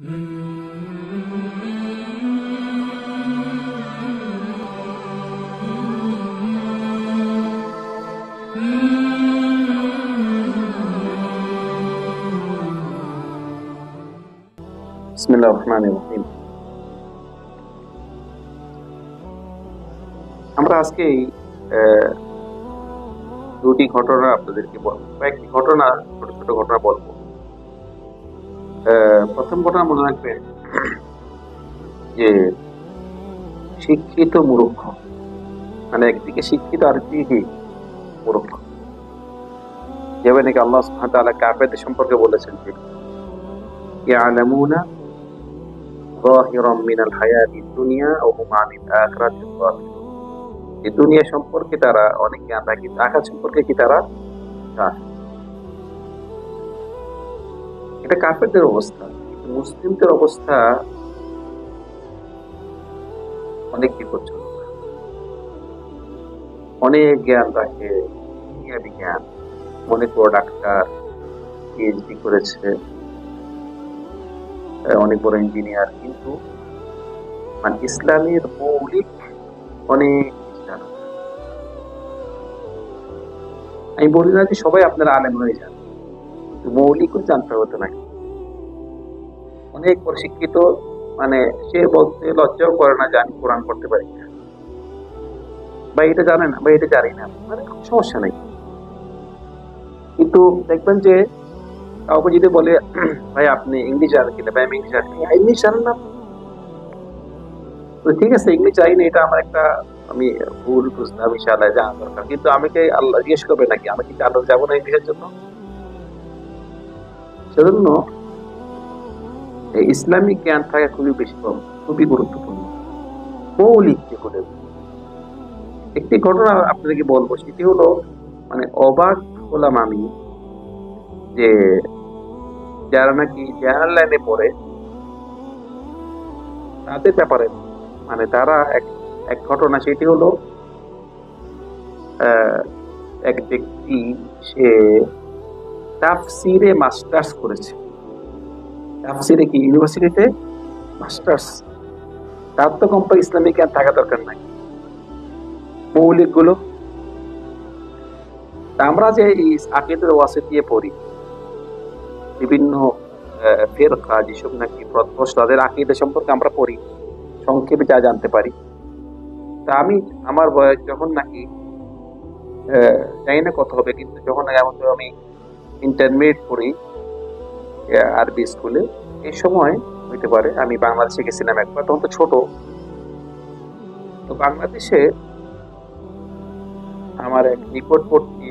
বিসমিল্লাহির রহমানির রহিম। আমরা আজকে দুটি ঘটনা আপনাদেরকে বলবো, কয়েকটি ঘটনা, ছোট ছোট ঘটনা বলবো। প্রথম ঘটনা মনে রাখবেন যে শিক্ষিত মূর্খ, মানে একদিকে শিক্ষিত আর একদিকে মূর্খ। যেভাবে নাকি আল্লাহ সুবহানাহু ওয়া তাআলা কাফেরদের সম্পর্কে বলেছেন যে ইয়ালামুনা যাহিরাম মিনাল হায়াতিদ দুনিয়া ওয়া হুম আনিল আখিরাতি গাফিলুন। এই দুনিয়া সম্পর্কে তারা অনেক জ্ঞান রাখে, আখিরাত সম্পর্কে কি তারা জানে। এটা কাফেরদের অবস্থা। মুসলিমদের অবস্থা অনেক বিপজ্জনক। অনেক জ্ঞান রাখে, দুনিয়াবি জ্ঞান, অনেক বড় ডাক্তার, পিএইচডি করেছে, অনেক বড় ইঞ্জিনিয়ার, কিন্তু মানে ইসলামের মৌলিক অনেক জানা। আমি বলি না যে সবাই আপনারা আলেম হয়ে যান, মৌলিকও জানতে হতো নাকি। অনেক প্রশিক্ষিত, মানে সে বলতে লজ্জাও করে না যে আমি কোরআন পড়তে পারি না, বা এটা জানে না, বা এটা জানি না, মানে সমস্যা নেই। কিন্তু দেখবেন যে কাউকে যদি বলে ভাই আপনি ইংলিশ জানেন কিনা, ভাই আমি ইংলিশ জানি, ইংলিশ জানেন না, তো ঠিক আছে ইংলিশ জানি না, এটা আমার একটা আমি ভুল বুঝলাম, ইনশাআল্লাহ জানা দরকার। কিন্তু আমাকে আল্লাহ জিজ্ঞেস করবে নাকি আমি কি জানো যাবো না ইংলিশের জন্য? সেজন্য এই ইসলামিক জ্ঞান থাকা খুবই বেশি খুবই গুরুত্বপূর্ণ। মৌলিক যেগুলো, একটি ঘটনা আপনাদেরকে বলবো, সেটি হলো মানে অবাক হলাম আমি যে যারা নাকি জেনারেল লাইনে পড়ে তাদের ব্যাপারে, মানে তারা এক ঘটনা, সেটি হলো এক ব্যক্তি, সে তাফসিরে মাস্টার্স করেছে। তাফসিরে কি ইউনিভার্সিটিতে মাস্টার্স? তার তো কমপক্ষে ইসলামিক জ্ঞান থাকা দরকার নাই, মৌলিক গুলো। আমরা যে এই আকিদার ওয়াসিতিয়ে পড়ি, বিভিন্ন ফিরকা যেসব নাকি পথভ্রষ্ট, তাদের আকিদা সম্পর্কে আমরা পড়ি, সংক্ষেপে যা জানতে পারি। তা আমি আমার বয়স যখন নাকি জানি না কত হবে, কিন্তু যখন আমি ইন্টারমিডিয়েট পড়ি আরবি স্কুলে, এই সময় হইতে পারে আমি বাংলাদেশে গেছিলাম একবার, তখন তো ছোট। তো বাংলাদেশে আমার এক নিকটবর্তী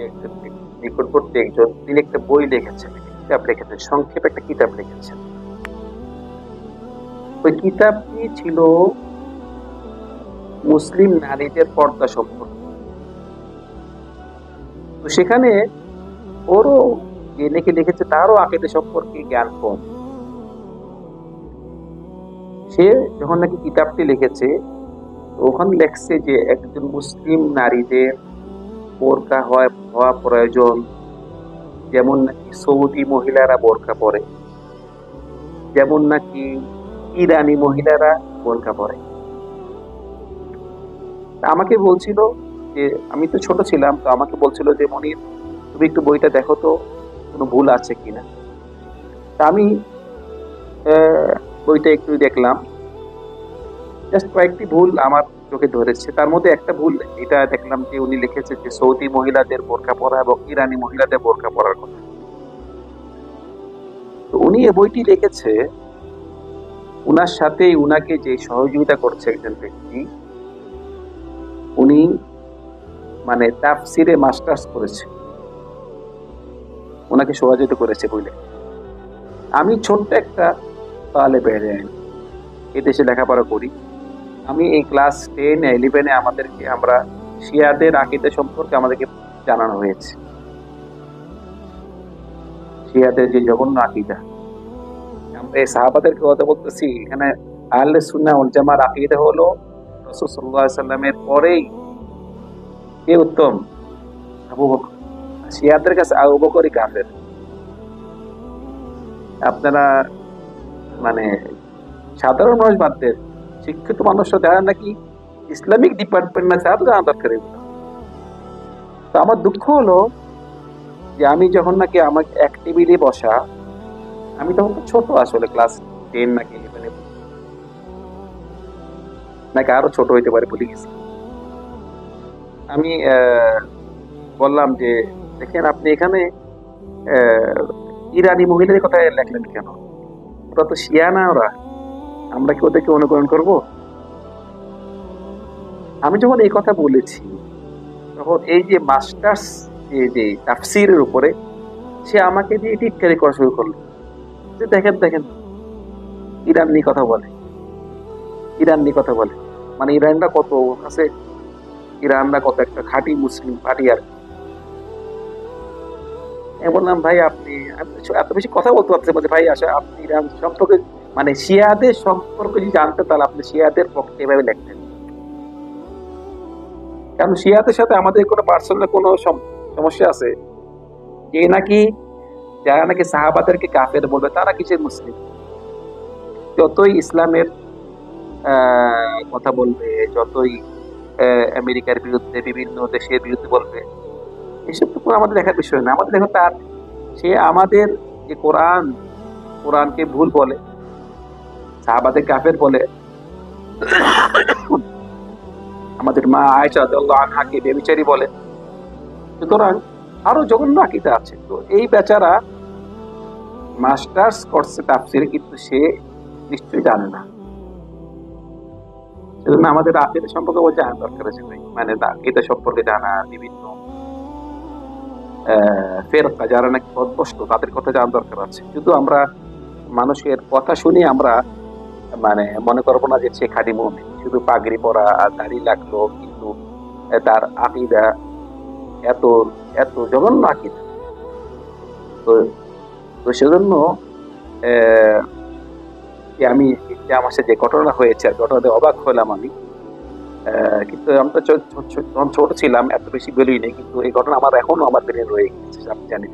একজন, তিনি একটা বই লিখেছেন, কিতাব লিখেছেন, সংক্ষেপে একটা কিতাব লিখেছেন। ওই কিতাবটি ছিল মুসলিম নারীদের পর্দা সম্পর্কে। তো সেখানে ওরও যে লিখেছে তারও আকিদা সম্পর্কে জ্ঞান কম। সে যখন নাকি কিতাবটি লিখেছে, ওখানে লেখছে যে একজন মুসলিম নারীদের বোরকা হওয়া প্রয়োজন, যেমন নাকি সৌদি মহিলারা বোরকা পরে, যেমন নাকি ইরানি মহিলারা বোরকা পরে। আমাকে বলছিল যে, আমি তো ছোট ছিলাম, তো আমাকে বলছিল যে মনির তুমি একটু বইটা দেখো তো কোনো ভুল আছে কিনা। তা আমি বইটা একটু দেখলাম, জাস্ট কয়েকটি ভুল আমার চোখে ধরেছে। তার মধ্যে একটা ভুল এটা দেখলাম যে উনি লিখেছে যে সৌদি মহিলাদের বোরকা পরা এবং ইরানি মহিলাদের বোরকা পরার কথা। তো উনি এই বইটি লিখেছে, উনার সাথে উনাকে যে সহযোগিতা করছে একজন ব্যক্তি, উনি মানে তাফসিরে মাস্টার্স করেছে, ওনাকে সহযোগিতা করেছে বইলে। আমি ছোট্ট একটা তালেবে ইলম, এদেশে লেখাপড়া করি। আমি এই ক্লাস 10-11 আমরা শিয়াদের আকীদা সম্পর্কে আমাদেরকে জানানো হয়েছে, শিয়াদের যে জঘন্য আকীদা। আমরা এই সাহাবাদেরকে কথা বলতেছি, এখানে আহলে সুন্নাহ ওয়াল জামার আকীদা হলো রাসূল সাল্লাল্লাহু আলাইহি সাল্লামের পরেই কে উত্তম? আবু বকর। শিয়াদের কাছে আবু বকরই কাফের। আপনারা মানে সাধারণ মানুষ বাদ দেন, শিক্ষিত মানুষরা যারা নাকি ইসলামিক ডিপার্টমেন্ট না তারা তো জানা দরকার এগুলো। তো আমার দুঃখ হলো যে আমি যখন নাকি আমার এক টেবিলে বসা, আমি তখন তো ছোট, আসলে ক্লাস 10 নাকি 11 নাকি আরো ছোট হইতে পারে, ভুলে গেছি। আমি বললাম যে দেখেন আপনি এখানে আহ, ইরানি মহিলাদের কথা লেখলেন কেন? ওরা তো শিয়া না, ওরা, আমরা কি ওদেরকে অনুকরণ করব? আমি যখন এই কথা বলেছি, তখন এই যে মাস্টার্স যে তাফসিরের উপরে, সে আমাকে দিয়ে টিটকারি করা শুরু করলো যে দেখেন দেখেন, ইরান নিয়ে কথা বলে, ইরান নিয়ে কথা বলে, মানে ইরানরা কত আছে, ইরানরা কত একটা খাঁটি মুসলিম পার্টি আর কি। আমি বললাম ভাই আপনি এত বেশি কথা বলতে পারছেন, বলছে ভাই আসলে আপনি ইরান সম্পর্কে, মানে শিয়াদের সম্পর্কে যদি জানতে, তাহলে আপনি শিয়াদের পক্ষে এভাবে লিখতেন। কারণ শিয়াদের সাথে আমাদের কোনো পার্সোনাল কোনো সমস্যা আছে? যে নাকি যারা নাকি সাহাবাদেরকে কাফের বলবে, তারা কিসের মুসলিম? যতই ইসলামের কথা বলবে, যতই আমেরিকার বিরুদ্ধে, বিভিন্ন দেশের বিরুদ্ধে বলবে, এসব তো কোনো আমাদের দেখার বিষয় না। আমাদের দেখো তার, সে আমাদের যে কোরআনকে ভুল বলে, সাহাবাদের কাফের বলে, আমাদের মা আয়েশা রাদিয়াল্লাহু আনহাকে বেবিচারী বলে। সুতরাং আরো জঘন্য আকীদা আছে। তো এই বেচারা মাস্টার্স করছে তাফসীরে, কিন্তু সে নিশ্চয়ই জানে না। সেজন্য আমাদের আকীদা সম্পর্কে ও জানা দরকার আছে ভাই, মানে আকীদা সম্পর্কে জানা, বিভিন্ন ফেরকা যারা নাকি পথভ্রষ্ট, তাদের কথা জানা দরকার আছে। শুধু আমরা মানুষের কথা শুনে আমরা মানে মনে করবো না যে সে খাঁটি মুমিন, শুধু পাগড়ি পরা আর দাড়ি লাগলো, কিন্তু তার আকীদা এত এত জঘন্য আকীদা। তো তো সেজন্য আহ, যে আমি, যে আমার সাথে যে ঘটনা হয়েছে, আর ঘটনাতে অবাক হলাম আমি। কিন্তু আমি তো যখন ছোট ছিলাম এত বেশি বেরোই নেই, কিন্তু এই ঘটনা আমার এখনো আমার ব্রেনে রয়ে গেছে, আপনি জানেন।